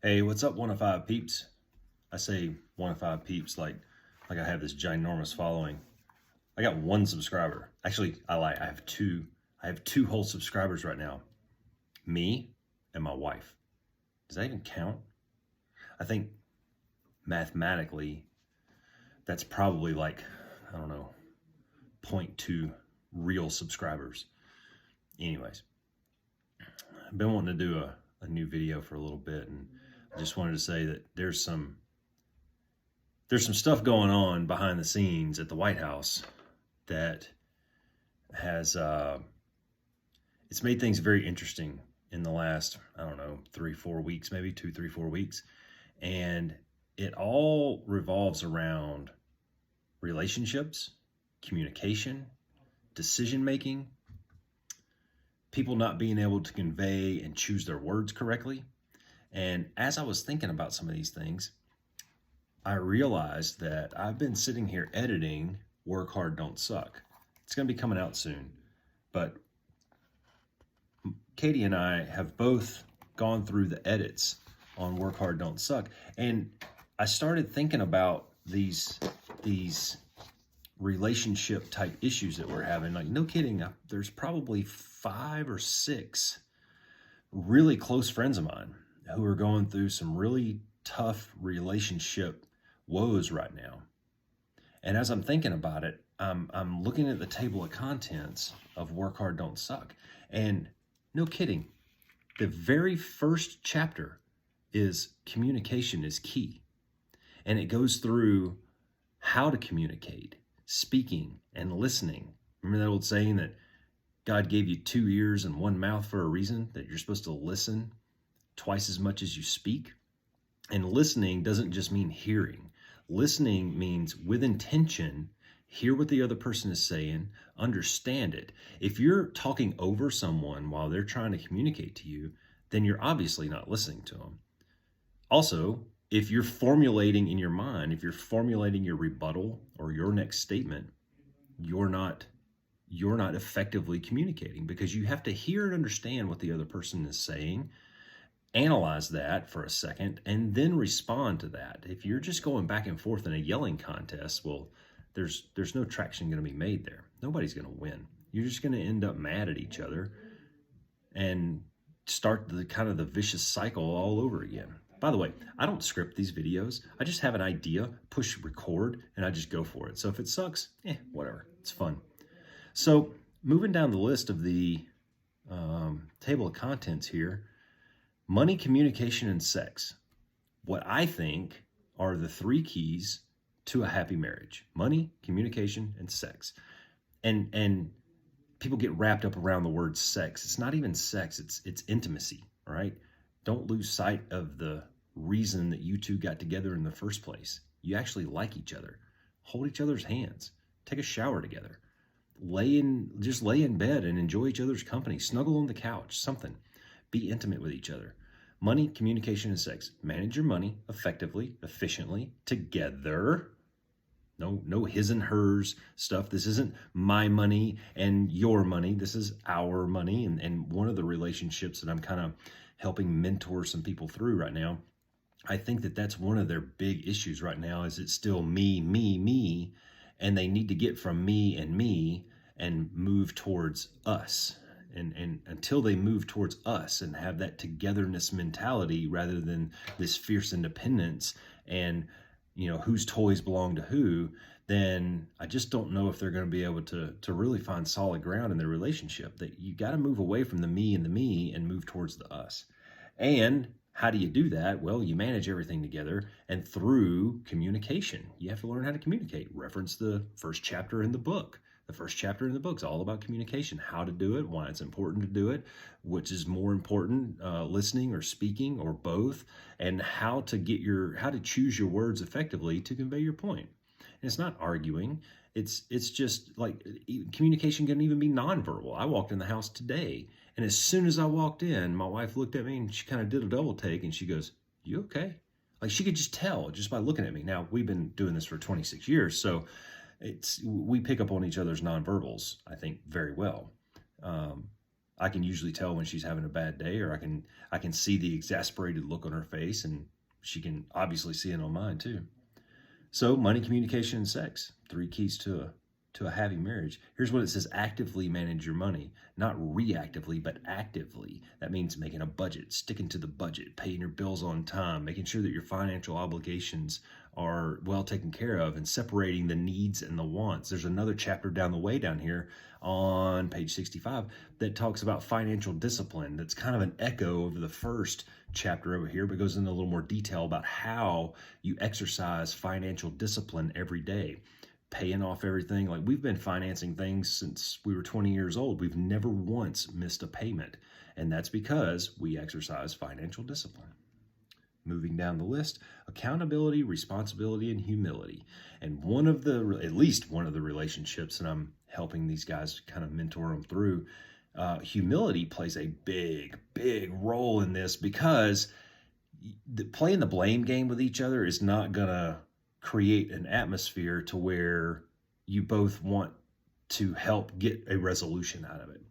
Hey, what's up, 105 peeps? I say 105 peeps like I have this ginormous following. I got one subscriber. Actually, I lie. I have two. I have two whole subscribers right now. Me and my wife. Does that even count? I think mathematically, that's probably like, I don't know, zero point 0.2 real subscribers. Anyways, I've been wanting to do a new video for a little bit, and I just wanted to say that there's some stuff going on behind the scenes at the White House that has it's made things very interesting in the last, I don't know, 3-4 weeks, maybe 2-3-4 weeks. And it all revolves around relationships, communication, decision making, people not being able to convey and choose their words correctly. And as I was thinking about some of these things, I realized that I've been sitting here editing Work Hard, Don't Suck. It's going to be coming out soon, but Katie and I have both gone through the edits on Work Hard, Don't Suck, and I started thinking about these relationship type issues that we're having. Like, no kidding, there's probably 5 or 6 really close friends of mine who are going through some really tough relationship woes right now. And as I'm thinking about it, I'm looking at the table of contents of Work Hard, Don't Suck. And no kidding, the very first chapter is communication is key. And it goes through how to communicate, speaking and listening. Remember that old saying that God gave you 2 ears and 1 mouth for a reason, that you're supposed to listen twice as much as you speak? And listening doesn't just mean hearing. Listening means with intention, hear what the other person is saying, understand it. If you're talking over someone while they're trying to communicate to you, then you're obviously not listening to them. Also, if you're formulating in your mind, if you're formulating your rebuttal or your next statement, you're not effectively communicating, because you have to hear and understand what the other person is saying, analyze that for a second, and then respond to that. If you're just going back and forth in a yelling contest, well, there's no traction going to be made there. Nobody's going to win. You're just going to end up mad at each other and start the kind of the vicious cycle all over again. By the way, I don't script these videos. I just have an idea, push record, and I just go for it. So if it sucks, whatever. It's fun. So moving down the list of the table of contents here, money, communication, and sex. What I think are the 3 keys to a happy marriage: money, communication, and sex. And people get wrapped up around the word sex. It's not even sex, it's intimacy, right? Don't lose sight of the reason that you two got together in the first place. You actually like each other. Hold each other's hands. Take a shower together. Just lay in bed and enjoy each other's company. Snuggle on the couch, something. Be intimate with each other. Money, communication, and sex. Manage your money effectively, efficiently, together. No his and hers stuff. This isn't my money and your money. This is our money. And one of the relationships that I'm kind of helping mentor some people through right now, I think that that's one of their big issues right now, is it's still me, me, me. And they need to get from me and move towards us. And until they move towards us and have that togetherness mentality rather than this fierce independence and whose toys belong to who, then I just don't know if they're going to be able to really find solid ground in their relationship. That you got to move away from the me and move towards the us. And how do you do that? Well, you manage everything together and through communication. You have to learn how to communicate. Reference the first chapter in the book. The first chapter in the book is all about communication, how to do it, why it's important to do it, which is more important, listening or speaking or both, and how to choose your words effectively to convey your point. And it's not arguing. It's just like communication can even be nonverbal. I walked in the house today, and as soon as I walked in, my wife looked at me and she kind of did a double take, and she goes, "You okay?" Like, she could just tell just by looking at me. Now, we've been doing this for 26 years, so we pick up on each other's nonverbals, I think, very well. I can usually tell when she's having a bad day, or I can see the exasperated look on her face, and she can obviously see it on mine too. So money, communication, and sex, 3 keys to a happy marriage. Here's what it says: actively manage your money, not reactively, but actively. That means making a budget, sticking to the budget, paying your bills on time, making sure that your financial obligations are well taken care of, and separating the needs and the wants. There's another chapter down the way down here on page 65 that talks about financial discipline. That's kind of an echo of the first chapter over here, but goes into a little more detail about how you exercise financial discipline every day. Paying off everything. Like, we've been financing things since we were 20 years old. We've never once missed a payment. And that's because we exercise financial discipline. Moving down the list: accountability, responsibility, and humility. And at least one of the relationships that I'm helping these guys kind of mentor them through, humility plays a big, big role in this, because playing the blame game with each other is not going to create an atmosphere to where you both want to help get a resolution out of it.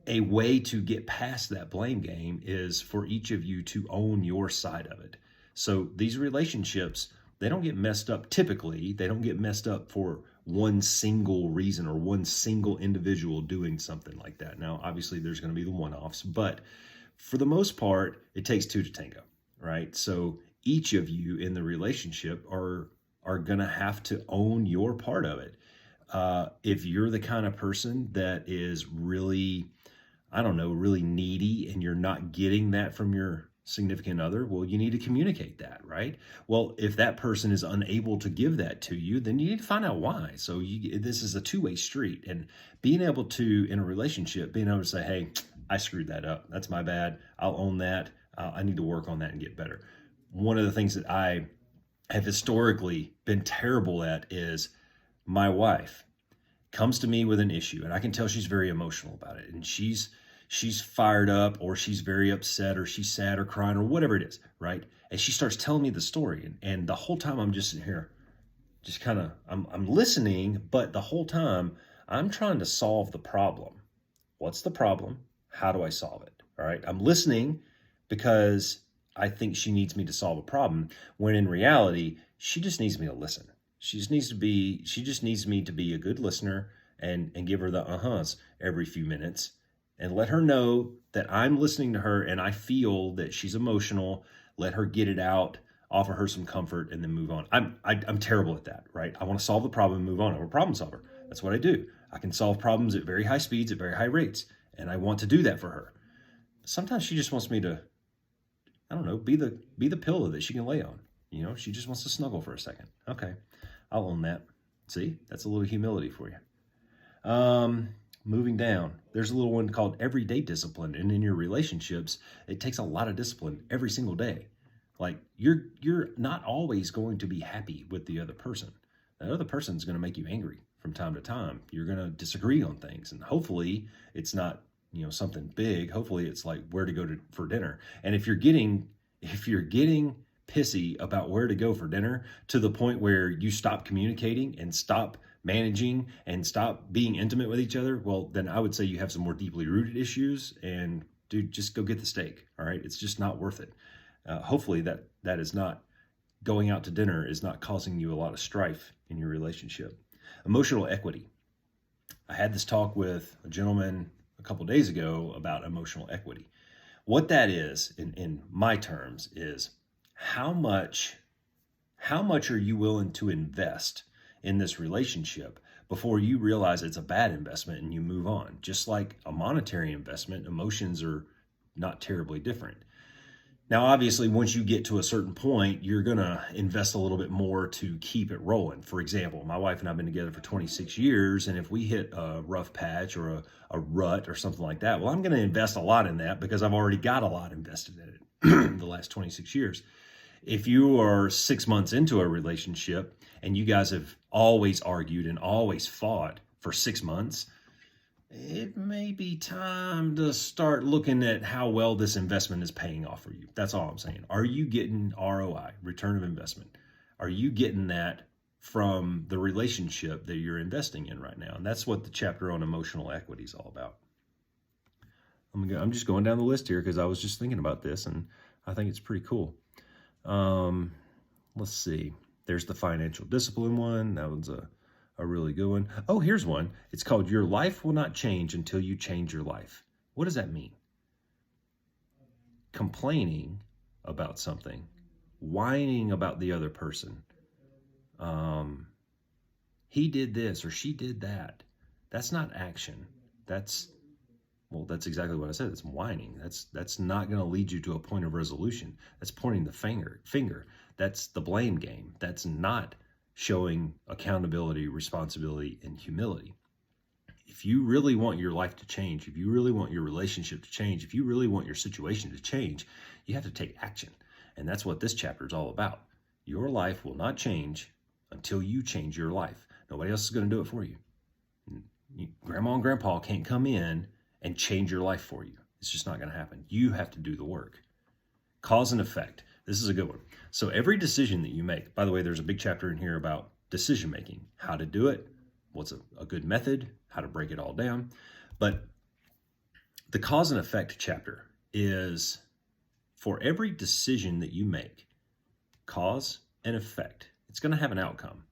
A way to get past that blame game is for each of you to own your side of it. So these relationships, they don't get messed up. Typically, they don't get messed up for one single reason or one single individual doing something like that. Now, obviously, there's going to be the one-offs, but for the most part, it takes two to tango, right? So each of you in the relationship are going to have to own your part of it. If you're the kind of person that is really, really needy, and you're not getting that from your significant other, well, you need to communicate that, right? Well, if that person is unable to give that to you, then you need to find out why. So this is a two-way street, and being able to, in a relationship, being able to say, hey, I screwed that up. That's my bad. I'll own that. I need to work on that and get better. One of the things that I have historically been terrible at is my wife comes to me with an issue, and I can tell she's very emotional about it, and she's fired up, or she's very upset, or she's sad or crying or whatever it is, right? And she starts telling me the story, and the whole time I'm just sitting here, just kind of, I'm listening, but the whole time I'm trying to solve the problem. What's the problem? How do I solve it? All right. I'm listening because I think she needs me to solve a problem, when in reality, she just needs me to listen. She just needs me to be a good listener, and give her the uh-huhs every few minutes, and let her know that I'm listening to her and I feel that she's emotional. Let her get it out, offer her some comfort, and then move on. I'm terrible at that, right? I want to solve the problem and move on. I'm a problem solver. That's what I do. I can solve problems at very high speeds, at very high rates, and I want to do that for her. Sometimes she just wants me to, be the pillow that she can lay on. She just wants to snuggle for a second. Okay, I'll own that. See, that's a little humility for you. Moving down, there's a little one called everyday discipline. And in your relationships, it takes a lot of discipline every single day. Like, you're not always going to be happy with the other person. That other person's going to make you angry from time to time. You're going to disagree on things, and hopefully it's not, something big. Hopefully it's like where to go for dinner. And if you're getting pissy about where to go for dinner to the point where you stop communicating and stop managing and stop being intimate with each other, well, then I would say you have some more deeply rooted issues, and dude, just go get the steak. All right. It's just not worth it. Hopefully that is not, going out to dinner is not causing you a lot of strife in your relationship. Emotional equity. I had this talk with a gentleman a couple days ago about emotional equity. What that is, in my terms, is how much are you willing to invest in this relationship before you realize it's a bad investment and you move on. Just like a monetary investment, emotions are not terribly different. Now, obviously, once you get to a certain point, you're going to invest a little bit more to keep it rolling. For example, my wife and I have been together for 26 years, and if we hit a rough patch or a rut or something like that, well, I'm going to invest a lot in that because I've already got a lot invested in it the last 26 years. If you are 6 months into a relationship and you guys have always argued and always fought for 6 months, it may be time to start looking at how well this investment is paying off for you. That's all I'm saying. Are you getting ROI, return of investment? Are you getting that from the relationship that you're investing in right now? And that's what the chapter on emotional equity is all about. I'm just going down the list here because I was just thinking about this, and I think it's pretty cool. Let's see. There's the financial discipline one. That one's a really good one. Oh, here's one. It's called Your Life Will Not Change Until You Change Your Life. What does that mean? Complaining about something, whining about the other person. He did this or she did that. That's not action. That's exactly what I said. It's whining. That's not going to lead you to a point of resolution. That's pointing the finger. That's the blame game. That's not showing accountability, responsibility, and humility. If you really want your life to change, if you really want your relationship to change, if you really want your situation to change, you have to take action. And that's what this chapter is all about. Your life will not change until you change your life. Nobody else is going to do it for you. Grandma and grandpa can't come in and change your life for you. It's just not going to happen. You have to do the work. Cause and effect. This is a good one. So every decision that you make, by the way, there's a big chapter in here about decision making, how to do it, what's a good method, how to break it all down. But the cause and effect chapter is for every decision that you make, cause and effect, it's going to have an outcome.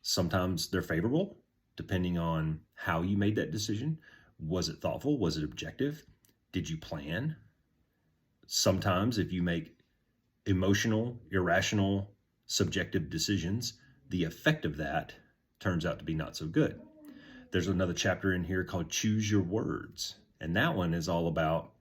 Sometimes they're favorable, depending on how you made that decision. Was it thoughtful? Was it objective? Did you plan? Sometimes if you make emotional, irrational, subjective decisions, the effect of that turns out to be not so good. There's another chapter in here called Choose Your Words. And that one is all about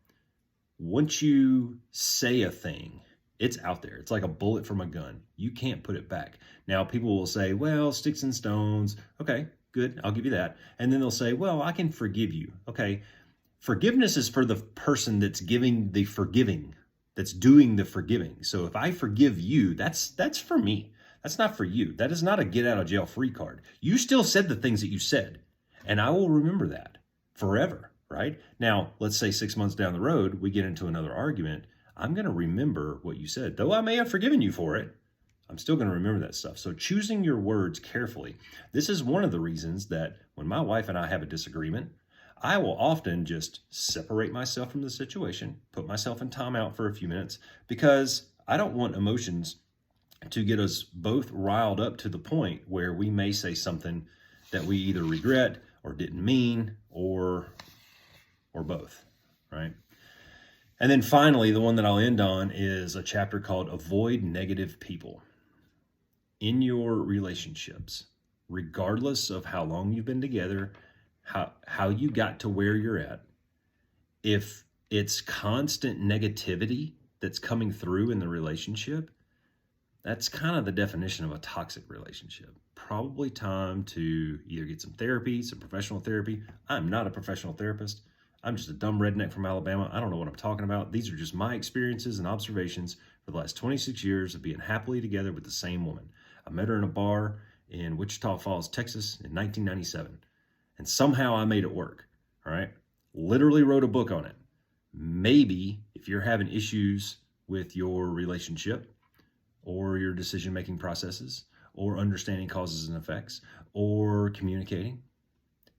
once you say a thing, it's out there. It's like a bullet from a gun. You can't put it back. Now, people will say, well, sticks and stones. Okay, good. I'll give you that. And then they'll say, well, I can forgive you. Okay, forgiveness is for the person that's giving the forgiving, that's doing the forgiving. So if I forgive you, that's for me. That's not for you. That is not a get out of jail free card. You still said the things that you said, and I will remember that forever, right? Now, let's say 6 months down the road, we get into another argument. I'm going to remember what you said. Though I may have forgiven you for it, I'm still going to remember that stuff. So choosing your words carefully. This is one of the reasons that when my wife and I have a disagreement, I will often just separate myself from the situation, put myself in timeout for a few minutes, because I don't want emotions to get us both riled up to the point where we may say something that we either regret or didn't mean or both, right? And then finally, the one that I'll end on is a chapter called Avoid Negative People. In your relationships, regardless of how long you've been together, how you got to where you're at, if it's constant negativity that's coming through in the relationship, that's kind of the definition of a toxic relationship. Probably time to either get some therapy, some professional therapy. I'm not a professional therapist. I'm just a dumb redneck from Alabama. I don't know what I'm talking about. These are just my experiences and observations for the last 26 years of being happily together with the same woman. I met her in a bar in Wichita Falls, Texas in 1997. And somehow I made it work, all right? Literally wrote a book on it. Maybe if you're having issues with your relationship or your decision-making processes or understanding causes and effects or communicating,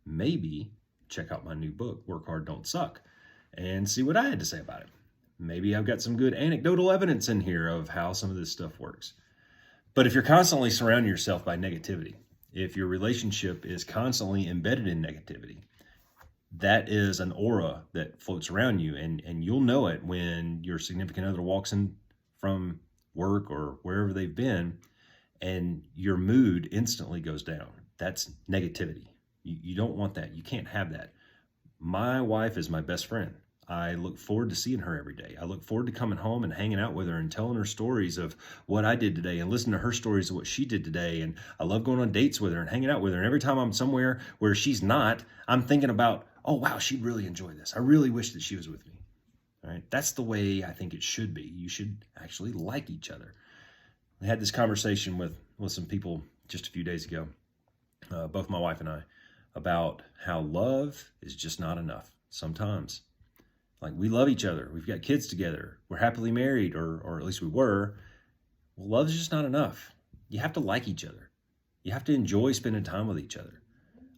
maybe check out my new book, Work Hard, Don't Suck, and see what I had to say about it. Maybe I've got some good anecdotal evidence in here of how some of this stuff works. But if you're constantly surrounding yourself by negativity, if your relationship is constantly embedded in negativity, that is an aura that floats around you, and you'll know it when your significant other walks in from work or wherever they've been, and your mood instantly goes down. That's negativity. You don't want that. You can't have that. My wife is my best friend. I look forward to seeing her every day. I look forward to coming home and hanging out with her and telling her stories of what I did today and listening to her stories of what she did today. And I love going on dates with her and hanging out with her. And every time I'm somewhere where she's not, I'm thinking about, oh, wow, she'd really enjoy this. I really wish that she was with me. All right? That's the way I think it should be. You should actually like each other. I had this conversation with some people just a few days ago, both my wife and I, about how love is just not enough sometimes. Like, we love each other. We've got kids together. We're happily married, or at least we were. Well, love is just not enough. You have to like each other. You have to enjoy spending time with each other.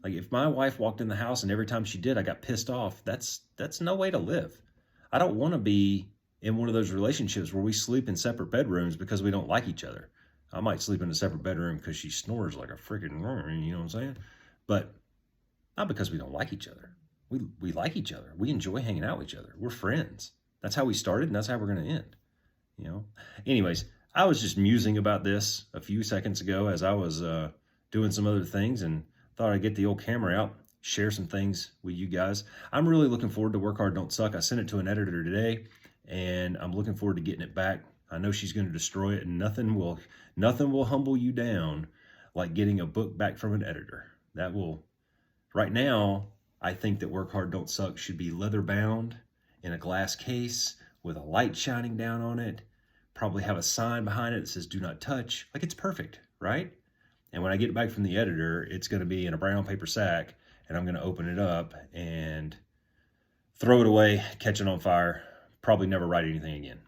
Like if my wife walked in the house and every time she did, I got pissed off, that's no way to live. I don't want to be in one of those relationships where we sleep in separate bedrooms because we don't like each other. I might sleep in a separate bedroom because she snores like a freaking, you know what I'm saying? But not because we don't like each other. We like each other. We enjoy hanging out with each other. We're friends. That's how we started, and that's how we're going to end. You know. Anyways, I was just musing about this a few seconds ago as I was doing some other things, and thought I'd get the old camera out, share some things with you guys. I'm really looking forward to Work Hard, Don't Suck. I sent it to an editor today, and I'm looking forward to getting it back. I know she's going to destroy it, and nothing will humble you down like getting a book back from an editor. That will. Right now, I think that Work Hard, Don't Suck should be leather bound in a glass case with a light shining down on it. Probably have a sign behind it that says "Do not touch." Like it's perfect, right? And when I get it back from the editor, it's going to be in a brown paper sack, and I'm going to open it up and throw it away, catch it on fire, probably never write anything again.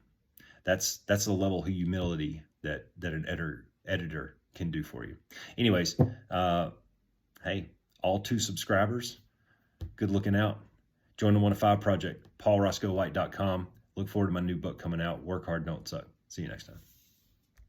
That's the level of humility that an editor can do for you. Anyways, hey, all 2 subscribers, good looking out. Join the 1 to 5 Project, paulroscoewhite.com. Look forward to my new book coming out, Work Hard, Don't Suck. See you next time.